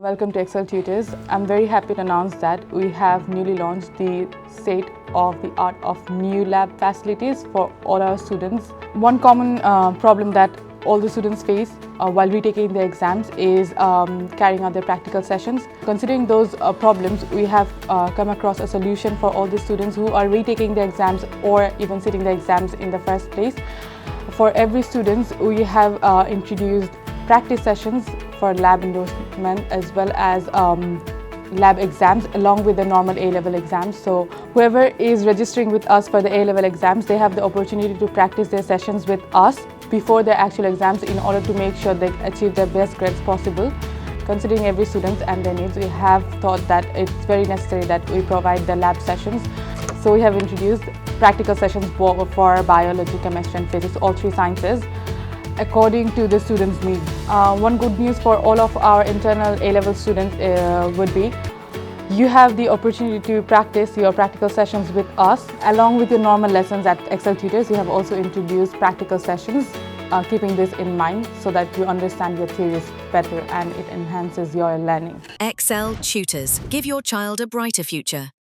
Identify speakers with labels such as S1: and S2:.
S1: Welcome to Excel Tutors. I'm very happy to announce that we have newly launched the state-of-the-art of new lab facilities for all our students. One common problem that all the students face while retaking their exams is carrying out their practical sessions. Considering those problems, we have come across a solution for all the students who are retaking their exams or even sitting the exams in the first place. For every student, we have introduced practice sessions for lab endorsement as well as lab exams along with the normal A-level exams. So whoever is registering with us for the A-level exams, they have the opportunity to practice their sessions with us before their actual exams in order to make sure they achieve their best grades possible. Considering every student and their needs, we have thought that it's very necessary that we provide the lab sessions. So we have introduced practical sessions for biology, chemistry and physics, all three sciences, according to the students' needs. One good news for all of our internal A-level students would be you have the opportunity to practice your practical sessions with us. Along with your normal lessons at Excel Tutors, we have also introduced practical sessions, keeping this in mind so that you understand your theories better and it enhances your learning.
S2: Excel Tutors. Give your child a brighter future.